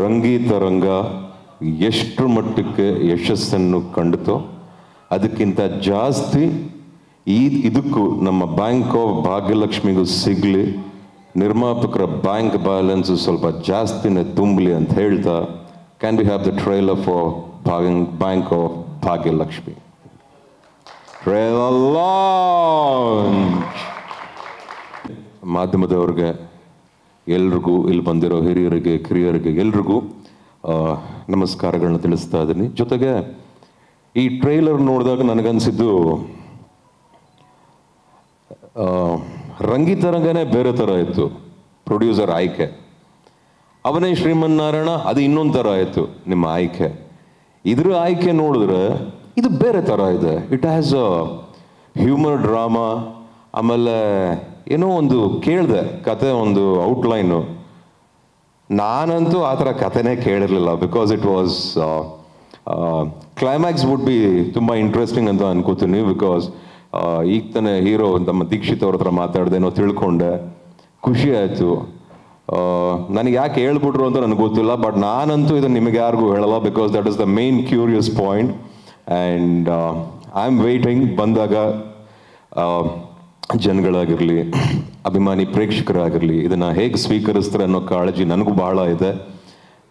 ರಂಗೀತರಂಗ ಎಷ್ಟು ಮಟ್ಟಕ್ಕೆ ಯಶಸ್ಸನ್ನು ಕಂಡಿತೋ ಅದಕ್ಕಿಂತ ಜಾಸ್ತಿ ಇದಕ್ಕೂ ನಮ್ಮ ಬ್ಯಾಂಕ್ ಆಫ್ ಭಾಗ್ಯಲಕ್ಷ್ಮಿಗೂ ಸಿಗಲಿ, ನಿರ್ಮಾಪಕರ ಬ್ಯಾಂಕ್ ಬ್ಯಾಲೆನ್ಸ್ ಸ್ವಲ್ಪ ಜಾಸ್ತಿನೇ ತುಂಬಲಿ ಅಂತ ಹೇಳ್ತಾ, can we have the trailer for bank of Bhagyalakshmi? Trailer launch. ಮಾಧ್ಯಮದವ್ರಿಗೆ ಎಲ್ರಿಗೂ, ಇಲ್ಲಿ ಬಂದಿರೋ ಹಿರಿಯರಿಗೆ ಕಿರಿಯರಿಗೆ ಎಲ್ರಿಗೂ ನಮಸ್ಕಾರಗಳನ್ನ ತಿಳಿಸ್ತಾ ಇದ್ದೀನಿ. ಜೊತೆಗೆ ಈ ಟ್ರೈಲರ್ ನೋಡಿದಾಗ ನನಗನ್ಸಿದ್ದು ರಂಗೀತರಂಗನೇ ಬೇರೆ ಥರ ಇತ್ತು. ಪ್ರೊಡ್ಯೂಸರ್ ಆಯ್ಕೆ, ಅವನೇ ಶ್ರೀಮನ್ನಾರಾಯಣ, ಅದು ಇನ್ನೊಂದು ಥರ ಆಯಿತು ನಿಮ್ಮ ಆಯ್ಕೆ. ಇದ್ರ ಆಯ್ಕೆ ನೋಡಿದ್ರೆ ಇದು ಬೇರೆ ಥರ ಇದೆ. It has a humour drama. ಆಮೇಲೆ ಏನೋ ಒಂದು ಕೇಳಿದೆ ಕತೆ, ಒಂದು ಔಟ್ಲೈನು. ನಾನಂತೂ ಆ ಥರ ಕತೆನೇ ಕೇಳಿರಲಿಲ್ಲ. Because it was climax would be ತುಂಬ ಇಂಟ್ರೆಸ್ಟಿಂಗ್ ಅಂತ ಅನ್ಕೋತೀನಿ. ಬಿಕಾಸ್ ಈಗ ತಾನೇ ಹೀರೋ ನಮ್ಮ ದೀಕ್ಷಿತ್ ಅವ್ರ ಹತ್ರ ಮಾತಾಡ್ದೇನೋ ತಿಳ್ಕೊಂಡೆ, ಖುಷಿ ಆಯಿತು. ನನಗೆ ಯಾಕೆ ಹೇಳ್ಬಿಟ್ರು ಅಂತ ನನಗೆ ಗೊತ್ತಿಲ್ಲ, ಬಟ್ ನಾನಂತೂ ಇದನ್ನು ನಿಮಗೆ ಯಾರಿಗೂ ಹೇಳಲ್ಲ. Because that is the main curious point. And I am waiting. ಬಂದಾಗ ಜನಗಳಾಗಿರಲಿ, ಅಭಿಮಾನಿ ಪ್ರೇಕ್ಷಕರಾಗಿರಲಿ, ಇದನ್ನು ಹೇಗೆ ಸ್ವೀಕರಿಸ್ತಾರೆ ಅನ್ನೋ ಕಾಳಜಿ ನನಗೂ ಬಹಳ ಇದೆ.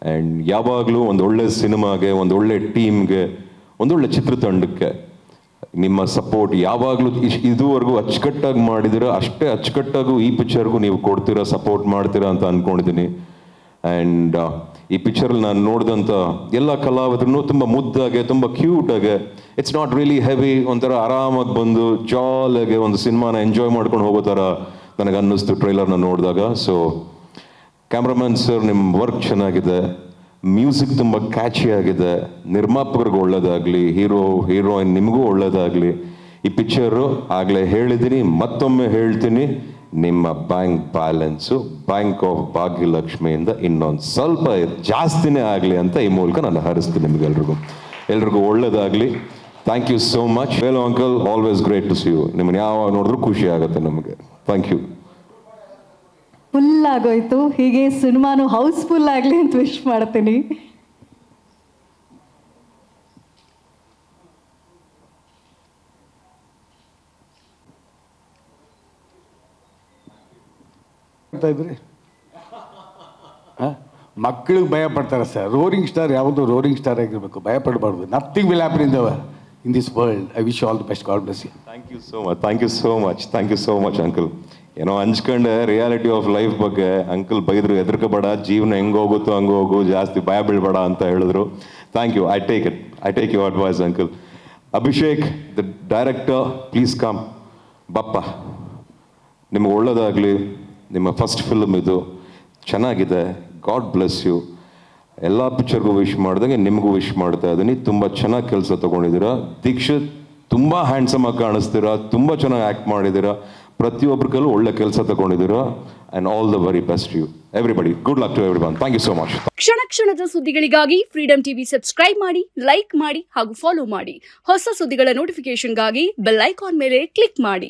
ಆ್ಯಂಡ್ ಯಾವಾಗಲೂ ಒಂದು ಒಳ್ಳೆ ಸಿನಿಮಾಗೆ, ಒಂದು ಒಳ್ಳೆ ಟೀಮ್ಗೆ, ಒಂದೊಳ್ಳೆ ಚಿತ್ರತಂಡಕ್ಕೆ ನಿಮ್ಮ ಸಪೋರ್ಟ್ ಯಾವಾಗಲೂ ಇದುವರೆಗೂ ಅಚ್ಚುಕಟ್ಟಾಗಿ ಮಾಡಿದಿರ, ಅಷ್ಟೇ ಅಚ್ಚುಕಟ್ಟಾಗೂ ಈ ಪಿಕ್ಚರ್ಗೂ ನೀವು ಕೊಡ್ತೀರಾ, ಸಪೋರ್ಟ್ ಮಾಡ್ತೀರಾ ಅಂತ ಅಂದ್ಕೊಂಡಿದ್ದೀನಿ. ಆ್ಯಂಡ್ ಈ ಪಿಕ್ಚರಲ್ಲಿ ನಾನು ನೋಡಿದಂಥ ಎಲ್ಲ ಕಲಾವಿದ್ರೂ ತುಂಬ ಮುದ್ದಾಗೆ, ತುಂಬ ಕ್ಯೂಟಾಗೆ, ಇಟ್ಸ್ ನಾಟ್ ರಿಯಲಿ ಹೆವಿ, ಒಂಥರ ಆರಾಮಾಗಿ ಬಂದು ಜಾಲಾಗೆ ಒಂದು ಸಿನಿಮಾನ ಎಂಜಾಯ್ ಮಾಡ್ಕೊಂಡು ಹೋಗೋ ಥರ ನನಗೆ ಅನ್ನಿಸ್ತು ಟ್ರೈಲರ್ನ ನೋಡಿದಾಗ. ಸೊ ಕ್ಯಾಮ್ರಾಮನ್ ಸರ್, ನಿಮ್ಮ ವರ್ಕ್ ಚೆನ್ನಾಗಿದೆ, ಮ್ಯೂಸಿಕ್ ತುಂಬ ಕ್ಯಾಚಿ ಆಗಿದೆ, ನಿರ್ಮಾಪಕರಿಗೆ ಒಳ್ಳೇದಾಗಲಿ, ಹೀರೋಯಿನ್ ನಿಮಗೂ ಒಳ್ಳೇದಾಗಲಿ. ಈ ಪಿಕ್ಚರು ಆಗಲೇ ಹೇಳಿದ್ದೀನಿ, ಮತ್ತೊಮ್ಮೆ ಹೇಳ್ತೀನಿ, ನಿಮ್ಮ ಬ್ಯಾಂಕ್ ಬ್ಯಾಲೆನ್ಸು ಬ್ಯಾಂಕ್ ಆಫ್ ಭಾಗ್ಯಲಕ್ಷ್ಮಿಯಿಂದ ಇನ್ನೊಂದು ಸ್ವಲ್ಪ ಜಾಸ್ತಿನೇ ಆಗಲಿ ಅಂತ ಈ ಮೂಲಕ ನಾನು ಹಾರಿಸ್ತೀನಿ ನಿಮಗೆಲ್ರಿಗೂ ಒಳ್ಳೇದಾಗಲಿ. Thank you so much. Velu uncle, always great to see you. ನಿಮ್ಮನ್ನು ಯಾವಾಗ ನೋಡಿದ್ರು ಖುಷಿ ಆಗುತ್ತೆ ನಮಗೆ. Thank you. ಫುಲ್ ಆಗೋಯ್ತು. ಹೀಗೆ ಸಿನಿಮಾನು ಹೌಸ್ಫುಲ್ ಆಗಲಿ ಅಂತ ವಿಶ್ ಮಾಡ್ತೀನಿ. ಮಕ್ಕಳಿಗೆ ಭಯ ಪಡ್ತಾರೆ ಸರ್. ರೋರಿಂಗ್ ಸ್ಟಾರ್ ಯಾವುದು ರೋರಿಂಗ್ ಸ್ಟಾರ್ ಆಗಿರಬೇಕು, ಭಯ ಪಡಬಾರ್ದು. Nothing will happen in this world. I wish all the best. God bless you. Thank you so much. Thank you so much. Thank you so much uncle. ಏನೋ ಹಂಚ್ಕೊಂಡೆ reality of life ಬಗ್ಗೆ. Uncle ಬೈದ್ರು, ಹೆದರ್ಕೋಬೇಡ, ಜೀವನ ಹೆಂಗೆ ಹೋಗುತ್ತೋ ಹಂಗೆ ಹೋಗು, ಜಾಸ್ತಿ ಭಯ ಬೀಳ್ಬೇಡ ಅಂತ ಹೇಳಿದ್ರು. Thank you. I take your advice uncle. Abhishek, the director, please come. ಬಪ್ಪ, ನಿಮ್ಗೆ ಒಳ್ಳೇದಾಗಲಿ. ನಿಮ್ಮ ಫಸ್ಟ್ ಫಿಲ್ಮ್ ಇದು, ಚೆನ್ನಾಗಿದೆ. God bless you. ಎಲ್ಲ ಪಿಕ್ಚರ್ಗೂ ವಿಶ್ ಮಾಡಿದಂಗೆ ನಿಮಗೂ ವಿಶ್ ಮಾಡ್ತಾ ಇದ್ದೀನಿ. ತುಂಬ ಚೆನ್ನಾಗಿ ಕೆಲಸ ತೊಗೊಂಡಿದ್ದೀರಾ. ದೀಕ್ಷಿತ್, ತುಂಬ ಹ್ಯಾಂಡ್ಸಮ್ ಆಗಿ ಕಾಣಿಸ್ತೀರಾ, ತುಂಬ ಚೆನ್ನಾಗಿ ಆ್ಯಕ್ಟ್ ಮಾಡಿದ್ದೀರಾ. ಪ್ರತಿಯೊಬ್ಬರಿಗಲ್ಲೂ ಒಳ್ಳೆ ಕೆಲಸ ತಗೊಂಡಿದ್ದೀರಾ. And all the very best you everybody. Good luck to everyone. Thank you so much. ಕ್ಷಣದ ಸುದ್ದಿಗಳಿಗಾಗಿ ಫ್ರೀಡಮ್ ಟಿವಿ ಸಬ್ಸ್ಕ್ರೈಬ್ ಮಾಡಿ, ಲೈಕ್ ಮಾಡಿ ಹಾಗೂ ಫಾಲೋ ಮಾಡಿ. ಹೊಸ ಸುದ್ದಿಗಳ ನೋಟಿಫಿಕೇಶನ್ಗಾಗಿ ಬೆಲ್ ಐಕಾನ್ ಮೇಲೆ ಕ್ಲಿಕ್ ಮಾಡಿ.